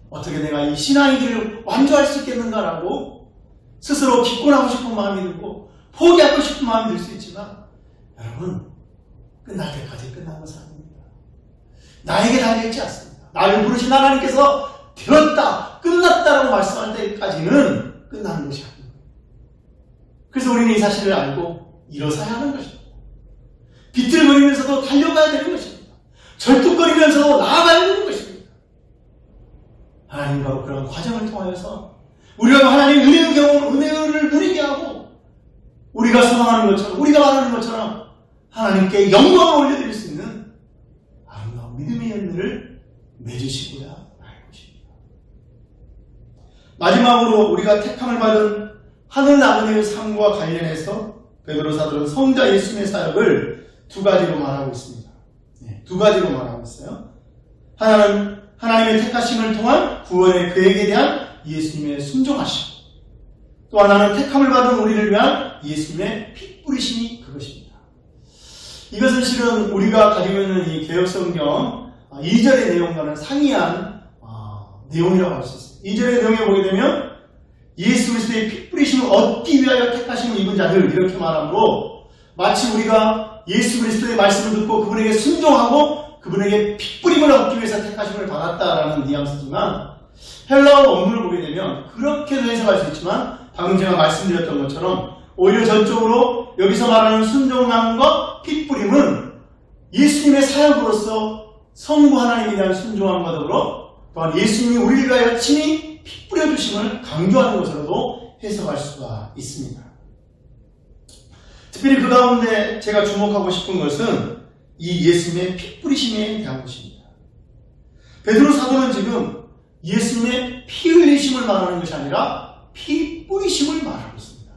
[SPEAKER 1] 어떻게 내가 이 신앙의 길을 완주할 수 있겠는가라고 스스로 기권하고 싶은 마음이 들고 포기하고 싶은 마음이 들 수 있지만, 여러분, 끝날 때까지 끝난 것은 아닙니다. 나에게 달려있지 않습니다. 나를 부르신 하나님께서 되었다, 끝났다라고 말씀할 때까지는 끝나는 것이 아닙니다. 그래서 우리는 이 사실을 알고 일어서야 하는 것입니다. 비틀거리면서도 달려가야 되는 것입니다. 절뚝거리면서도 나아가야 되는 것입니다. 하나님 바로 그런 과정을 통하여서 우리가 하나님 은혜의 경험, 은혜를 누리게 하고 우리가 소망하는 것처럼, 우리가 말하는 것처럼 하나님께 영광을 올려드릴 수 있는 아름다운 믿음의 열매를 맺으시고야 할 것입니다. 마지막으로 우리가 택함을 받은 하늘 아버지의 삶과 관련해서 베드로 사도는 성자 예수님의 사역을 두 가지로 말하고 있습니다. 두 가지로 말하고 있어요. 하나는 하나님의 택하심을 통한 구원의 계획에 대한 예수님의 순종하심, 또 하나는 택함을 받은 우리를 위한 예수님의 피 뿌리심이 그것입니다. 이것은 실은 우리가 가지고 있는 이 개혁성경 2절의 내용과는 상이한 내용이라고 할 수 있습니다. 2절의 내용에 보게 되면 예수 그리스도의 피 뿌리심을 얻기 위하여 택하심을 입은 자들, 이렇게 말하므로 마치 우리가 예수 그리스도의 말씀을 듣고 그분에게 순종하고 그분에게 핏뿌림을 얻기 위해서 택하심을 받았다라는 뉘앙스지만, 헬라어 원문을 보게 되면 그렇게도 해석할 수 있지만, 방금 제가 말씀드렸던 것처럼 오히려 전적으로 여기서 말하는 순종함과 핏뿌림은 예수님의 사역으로서 성부 하나님에 대한 순종함과 더불어 또한 예수님이 우리를 위하여 친히 핏뿌려 주심을 강조하는 것으로도 해석할 수가 있습니다. 특별히 그 가운데 제가 주목하고 싶은 것은 이 예수님의 피 뿌리심에 대한 것입니다. 베드로 사도는 지금 예수님의 피 흘리심을 말하는 것이 아니라 피 뿌리심을 말하고 있습니다.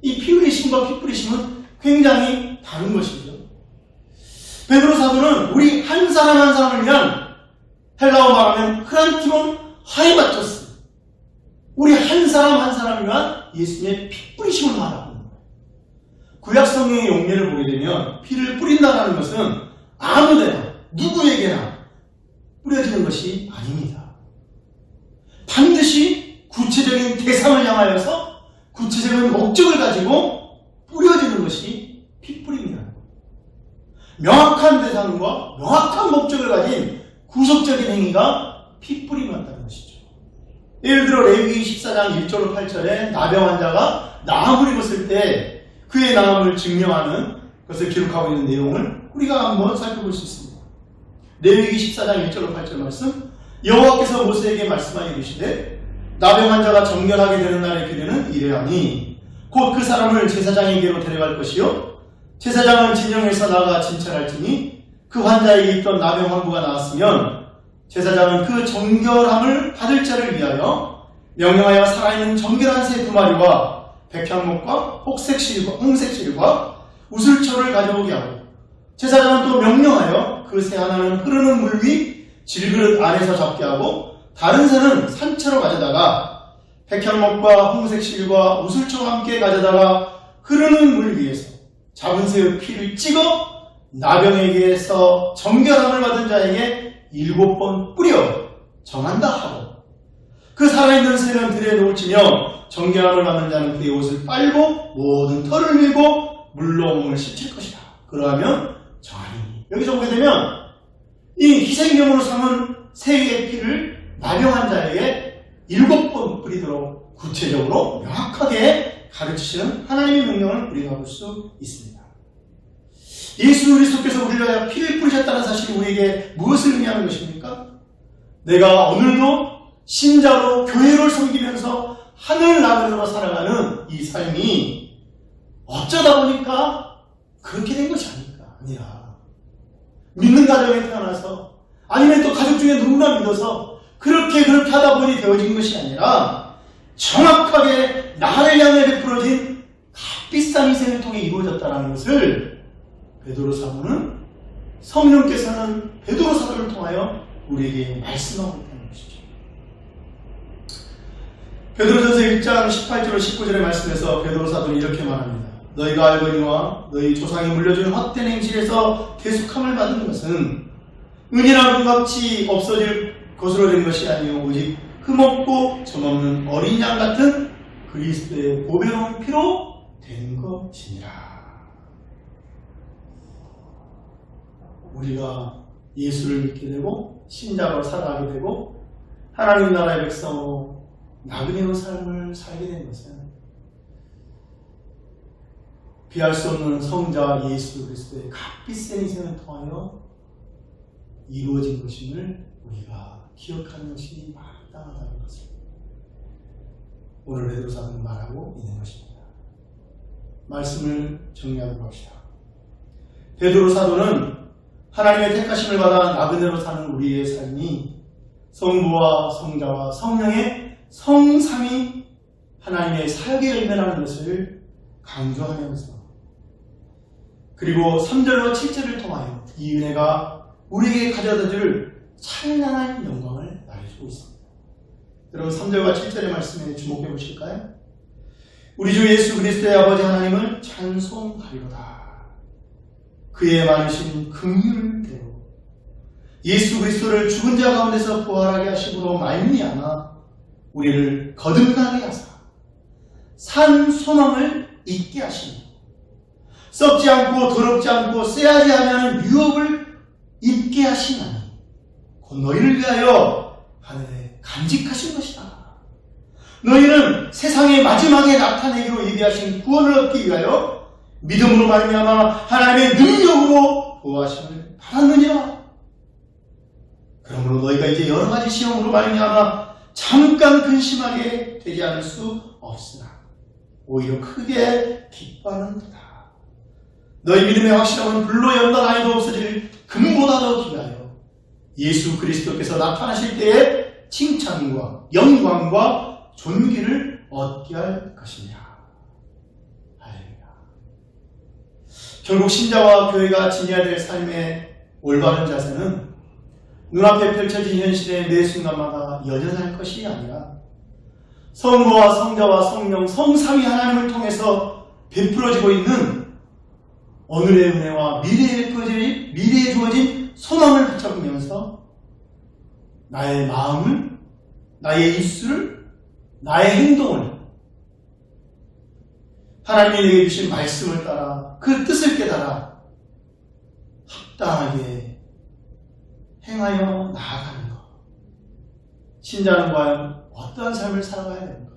[SPEAKER 1] 이 피 흘리심과 피 뿌리심은 굉장히 다른 것이죠. 베드로 사도는 우리 한 사람 한 사람을 위한, 헬라어 말하면 크란티몬 하이마토스, 우리 한 사람 한 사람을 위한 예수님의 피 뿌리심을 말하고, 구약 성경의 용례를 보게 되면 피를 뿌린다는 것은 아무데나 누구에게나 뿌려지는 것이 아닙니다. 반드시 구체적인 대상을 향하여서 구체적인 목적을 가지고 뿌려지는 것이 핏뿌림이라는 겁니다. 명확한 대상과 명확한 목적을 가진 구속적인 행위가 핏뿌림이었다는 것이죠. 예를 들어 레위기 14장 1절로 8절에 나병 환자가 나음을 입었을 때 그의 나음을 증명하는 것을 기록하고 있는 내용을 우리가 한번 살펴볼 수 있습니다. 레위기 14장 1절로 8절 말씀, 여호와께서 모세에게 말씀하여 이르시되 나병 환자가 정결하게 되는 날에 그대는 이래하니 곧 그 사람을 제사장에게로 데려갈 것이요 제사장은 진영에서 나가 진찰할지니 그 환자에게 있던 나병 환부가 나왔으면 제사장은 그 정결함을 받을 자를 위하여 명령하여 살아있는 정결한 새 2마리와 백향목과 홍색실과 우슬초를 가져오게 하고, 제사장은 또 명령하여 그 새 하나는 흐르는 물 위 질그릇 안에서 잡게 하고 다른 새는 산채로 가져다가 백향목과 홍색실과 우슬초와 함께 가져다가 흐르는 물 위에서 잡은 새의 피를 찍어 나병에게서 정결함을 받은 자에게 7번 뿌려 정한다 하고, 그 살아있는 새는 들에 놓을지며 정결함을 받는 자는 그의 옷을 빨고 모든 털을 밀고 물로 몸을 씻을 것이다. 그러하면 정하니. 여기서 보게 되면 이 희생명으로 삼은 새의 피를 나병 환자에게 7번 뿌리도록 구체적으로 명확하게 가르치시는 하나님의 명령을 우리가 볼 수 있습니다. 예수 그리스도께서 우리를 위하여 피를 뿌리셨다는 사실이 우리에게 무엇을 의미하는 것입니까? 내가 오늘도 신자로 교회를 섬기면서 하늘 나라로 살아가는 이 삶이 어쩌다 보니까 그렇게 된 것이 아니라 믿는 가정에 태어나서 아니면 또 가족 중에 누구나 믿어서 그렇게 하다 보니 되어진 것이 아니라 정확하게 나를 향해 베풀어진 값비싼 희생을 통해 이루어졌다는 것을 베드로 사도는 성령께서는 베드로 사도를 통하여 우리에게 말씀하고 있다는 것이죠. 베드로전서 1장 18절 19절의 말씀에서 베드로 사도는 이렇게 말합니다. 너희가 알거니와 너희 조상이 물려준 헛된 행실에서 대속함을 받은 것은 은이나 금같이 없어질 것으로 된 것이 아니요 오직 흠없고 점없는 어린 양 같은 그리스도의 보배로운 피로 된 것이니라. 우리가 예수를 믿게 되고 신자로 살아가게 되고 하나님 나라의 백성으로 나그네의 삶을 살게 된 것은 비할 수 없는 성자 예수 그리스도의 값비싼 희생을 통하여 이루어진 것임을 우리가 기억하는 것이 마땅하다는 것을 오늘 베드로 사도는 말하고 있는 것입니다. 말씀을 정리하도록 합시다. 베드로 사도는 하나님의 택하심을 받아 나그네로 사는 우리의 삶이 성부와 성자와 성령의 성삼위 하나님의 사역의 열매라는 것을 강조하면서 그리고 3절과 7절을 통하여 이 은혜가 우리에게 가져다줄 찬란한 영광을 말해주고 있습니다. 여러분 3절과 7절의 말씀에 주목해 보실까요? 우리 주 예수 그리스도의 아버지 하나님을 찬송하리로다. 그의 많으신 긍휼대로 예수 그리스도를 죽은 자 가운데서 부활하게 하심으로 말미암아 우리를 거듭나게 하사 산 소망을 잊게 하시니 썩지 않고 더럽지 않고 쎄하지 아니하는 유업을 잊게 하시나니 곧 너희를 위하여 하늘에 간직하신 것이다. 너희는 세상의 마지막에 나타내기로 예비하신 구원을 얻기 위하여 믿음으로 말미암아 하나님의 능력으로 구하심을 받았느니라. 그러므로 너희가 이제 여러 가지 시험으로 말미암아 잠깐 근심하게 되지 않을 수 없으나 오히려 크게 기뻐하는도다. 너희 믿음의 확실함은 불로 연단 아니도 없어질 금보다 더 귀하여 예수 그리스도께서 나타나실 때에 칭찬과 영광과 존귀를 얻게 할 것이니라. 할렐루야. 결국 신자와 교회가 지녀야 될 삶의 올바른 자세는 눈앞에 펼쳐진 현실의 매 순간마다 연연할 것이 아니라 성부와 성자와 성령 성삼위 하나님을 통해서 베풀어지고 있는 오늘의 은혜와 미래에 주어진 소망을 붙잡으면서 나의 마음을, 나의 입술을, 나의 행동을 하나님이 내게 주신 말씀을 따라 그 뜻을 깨달아 합당하게 행하여 나아가는 것. 신자는 과연 어떠한 삶을 살아가야 되는가?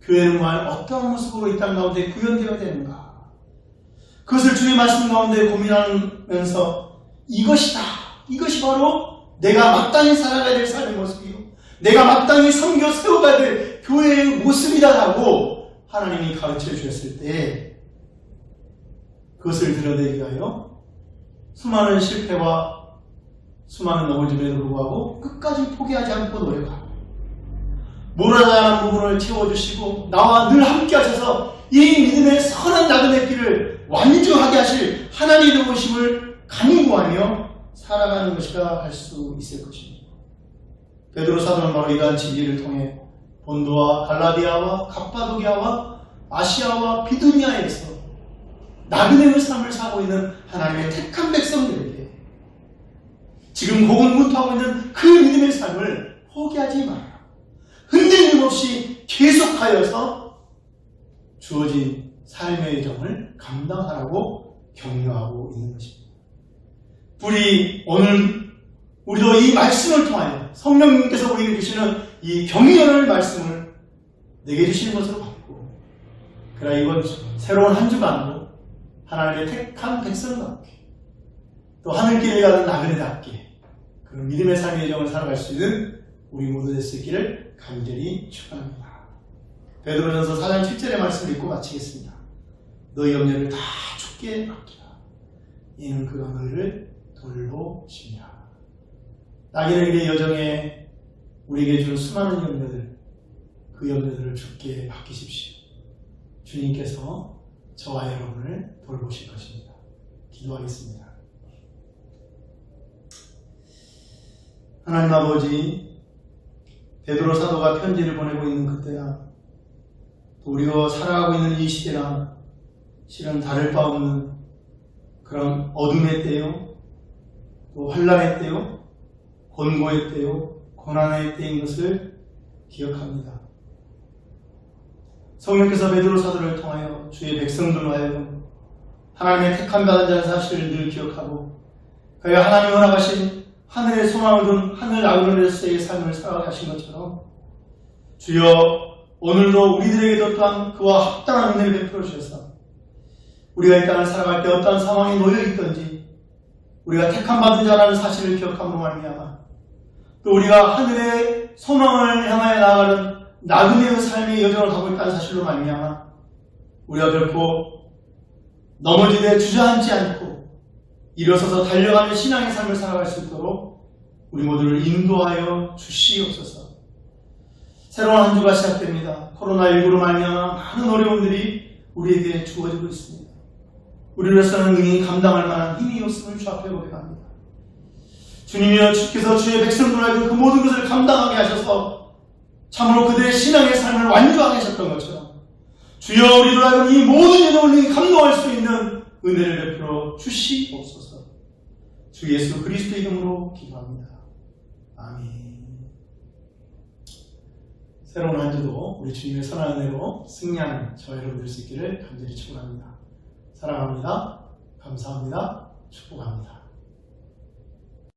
[SPEAKER 1] 교회는 과연 어떠한 모습으로 이 땅 가운데 구현되어야 되는가? 그것을 주의 말씀 가운데 고민하면서 이것이다. 이것이 바로 내가 마땅히 살아가야 될 삶의 모습이요. 내가 마땅히 섬겨 세워가야 될 교회의 모습이다라고 하나님이 가르쳐 주셨을 때 그것을 드러내기 위하여 수많은 실패와 수많은 넘어짐에도 불구하고 끝까지 포기하지 않고 노력하고 모자란 부분을 채워주시고 나와 늘 함께 하셔서 이 믿음의 선한 나그네 길을 완주하게 하실 하나님의 도우심을 간구하며 살아가는 것이라 할 수 있을 것입니다. 베드로 사도는 바로 이러한 진리를 통해 본도와 갈라디아와 갑바도기아와 아시아와 비두니아에서 나그네의 삶을 사고 있는 하나님의 택한 백성들에게 지금 고군분투하고 있는 그 믿음의 삶을 포기하지 마라. 흔들림 없이 계속하여서 주어진 삶의 여정을 감당하라고 격려하고 있는 것입니다. 오늘 우리도 이 말씀을 통하여 성령님께서 우리에게 주시는 이 격려의 말씀을 내게 주시는 것으로 받고 그러나 이번 새로운 한 주간도 하나님의 택한 백성답게 또 하늘길을 가는 나그네답게 그런 믿음의 삶의 여정을 살아갈 수 있는 우리 모두 됐을기를 간절히 축원합니다. 베드로전서 4장 7절의 말씀을 읽고 마치겠습니다. 너희 염려를 다 주께 맡기라. 이는 그가 너희를 돌보시리라. 나그네 길의 여정에 우리에게 준 수많은 염려들, 그 염려들을 주께 맡기십시오. 주님께서 저와 여러분을 돌보실 것입니다. 기도하겠습니다. 하나님 아버지, 베드로 사도가 편지를 보내고 있는 그때야, 또 우리가 살아가고 있는 이 시대랑 실은 다를 바 없는 그런 어둠의 때요, 또 환란의 때요, 곤고의 때요, 고난의 때인 것을 기억합니다. 성령께서 베드로 사도를 통하여 주의 백성들로 하여금 하나님의 택함 받은 자의 사실을 늘 기억하고 그의 하나님이 허락하신 하늘의 소망을 둔 하늘 아그네스의 삶을 살아가게 하신 것처럼 주여 오늘도 우리들에게도 또한 그와 합당한 은혜를 베풀어 주셔서 우리가 이 땅을 살아갈 때 어떠한 상황에 놓여 있든지 우리가 택함 받은 자라는 사실을 기억함으로 말미암아 또 우리가 하늘의 소망을 향하여 나아가는 나그네의 삶의 여정을 가고 있다는 사실로 말미암아 우리가 결코 넘어지되 주저앉지 않고 일어서서 달려가는 신앙의 삶을 살아갈 수 있도록 우리 모두를 인도하여 주시옵소서. 새로운 한 주가 시작됩니다. 코로나19로 말미암아 많은 어려움들이 우리에게 주어지고 있습니다. 우리로서는 능히 감당할 만한 힘이 없음을 주 앞에 고백합니다. 주님이여, 주께서 주의 백성들에게 그 모든 것을 감당하게 하셔서 참으로 그들의 신앙의 삶을 완주하게 하셨던 것처럼 주여 우리로 하여금 이 모든 여정을 감당할 수 있는 은혜를 베풀어 주시옵소서. 주 예수 그리스도의 이름으로 기도합니다. 아멘. 새로운 한 주도 우리 주님의 선한 은혜로 승리하는 저와 여러분 될 수 있기를 간절히 축원합니다. 사랑합니다. 감사합니다. 축복합니다.